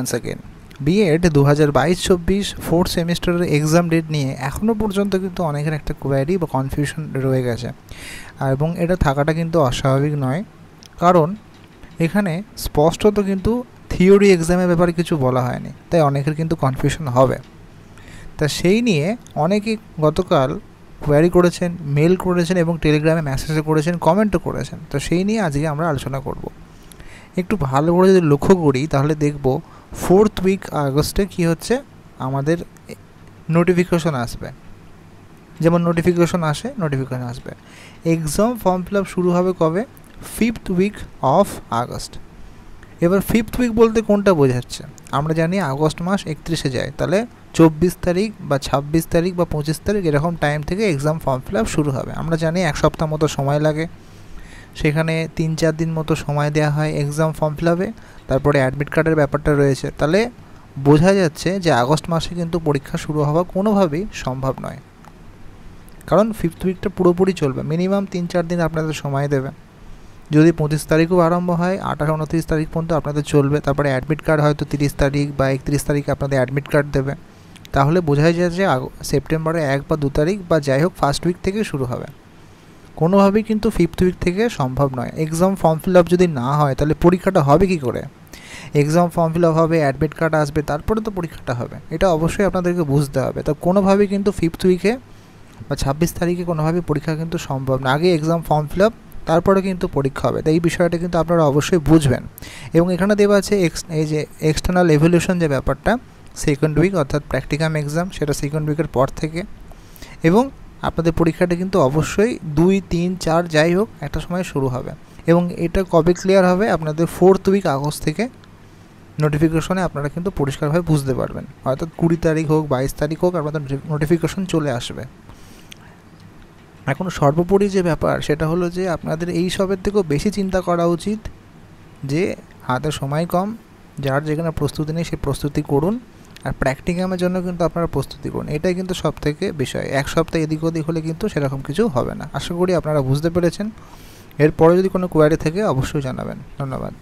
once again B Ed 2022-24 fourth সেমিস্টারের exam date নিয়ে এখনও পর্যন্ত কিন্তু অনেকের একটা কোয়ারি বা কনফিউশন রয়ে গেছে এবং এটা থাকাটা কিন্তু অস্বাভাবিক নয়, কারণ এখানে স্পষ্টত কিন্তু থিওরি এক্সামের ব্যাপারে কিছু বলা হয়নি, তাই অনেকের কিন্তু কনফিউশন হবে। তা সেই নিয়ে অনেকেই গতকাল কোয়ারি করেছেন, মেল করেছেন এবং টেলিগ্রামে মেসেজও করেছেন, কমেন্টও করেছেন। তো সেই নিয়ে আজকে আমরা আলোচনা করব। একটু ভালো করে যদি লক্ষ্য করি তাহলে দেখব ফোর্থ উইক আগস্টে কী হচ্ছে, আমাদের নোটিফিকেশন আসবে। যেমন নোটিফিকেশন আসবে এক্সাম ফর্ম ফিল আপ শুরু হবে কবে, 5th উইক অফ আগস্ট। এবার 5th উইক বলতে কোনটা বোঝাচ্ছে? আমরা জানি আগস্ট মাস 31-এ যায়, তাহলে 24 তারিখ বা 26 তারিখ বা 25 তারিখ এরকম টাইম থেকে এক্সাম ফর্ম ফিল আপ শুরু হবে। আমরা জানি এক সপ্তাহ মতো সময় লাগে, সেখানে 3-4 দিন মতো সময় দেওয়া হয় এক্সাম ফর্ম ফিল আপে, তারপরে অ্যাডমিট কার্ডের ব্যাপারটা রয়েছে। তাহলে বোঝা যাচ্ছে যে আগস্ট মাসে কিন্তু পরীক্ষা শুরু হওয়া কোনোভাবেই সম্ভব নয়, কারণ 5th উইকটা পুরোপুরি চলবে। মিনিমাম 3-4 দিন আপনাদের সময় দেবে। যদি 25 তারিখও আরম্ভ হয়, 28-29 তারিখ পর্যন্ত আপনাদের চলবে। তারপরে অ্যাডমিট কার্ড হয়তো 30 তারিখ বা 31 তারিখে আপনাদের অ্যাডমিট কার্ড দেবে। তাহলে বোঝাই যায় যে সেপ্টেম্বরে 1 বা 2 তারিখ বা যাই হোক ফার্স্ট উইক থেকে শুরু হবে। কোনোভাবেই কিন্তু 5th উইক থেকে সম্ভব নয়। এক্সাম ফর্ম ফিল আপ যদি না হয় তাহলে পরীক্ষাটা হবে কী করে? এক্সাম ফর্ম ফিল আপ হবে, অ্যাডমিট কার্ড আসবে, তারপরে তো পরীক্ষাটা হবে। এটা অবশ্যই আপনাদেরকে বুঝতে হবে। তো কোনোভাবেই কিন্তু 5th উইকে বা 26 তারিখে কোনোভাবেই পরীক্ষা কিন্তু সম্ভব না। আগে এক্সাম ফর্ম ফিল আপ, তারপরে কিন্তু পরীক্ষা হবে। তাই এই বিষয়টা কিন্তু আপনারা অবশ্যই বুঝবেন। এবং এখানে দেওয়া আছে এই যে এক্সটার্নাল এভ্যালুয়েশন যে ব্যাপারটা, 2nd উইক অর্থাৎ প্র্যাকটিকাম এক্সাম, সেটা 2nd উইকের পর থেকে। এবং আপনাদের পরীক্ষাটা কিন্তু অবশ্যই 2, 3, 4 যাই হোক একটা সময় শুরু হবে। এবং এটা কবে ক্লিয়ার হবে? আপনাদের 4th উইক আগস্ট থেকে নোটিফিকেশনে আপনারা কিন্তু পরিষ্কারভাবে বুঝতে পারবেন। অর্থাৎ 20 তারিখ হোক, 22 তারিখ হোক, আপনাদের নোটিফিকেশন চলে আসবে। এখন সর্বোপরি যে ব্যাপার সেটা হলো যে আপনাদের এই সবের থেকেও বেশি চিন্তা করা উচিত যে হাতে সময় কম, যার যেখানে প্রস্তুতি নেই সে প্রস্তুতি করুন, আর প্র্যাকটিকামের জন্য কিন্তু আপনারা প্রস্তুতি করুন। এটাই কিন্তু সবথেকে বিষয়। এক সপ্তাহ এদিক ওদিক হলে কিন্তু সেরকম কিছু হবে না। আশা করি আপনারা বুঝতে পেরেছেন। এরপরে যদি কোনো কোয়ারি থাকে অবশ্যই জানাবেন। ধন্যবাদ।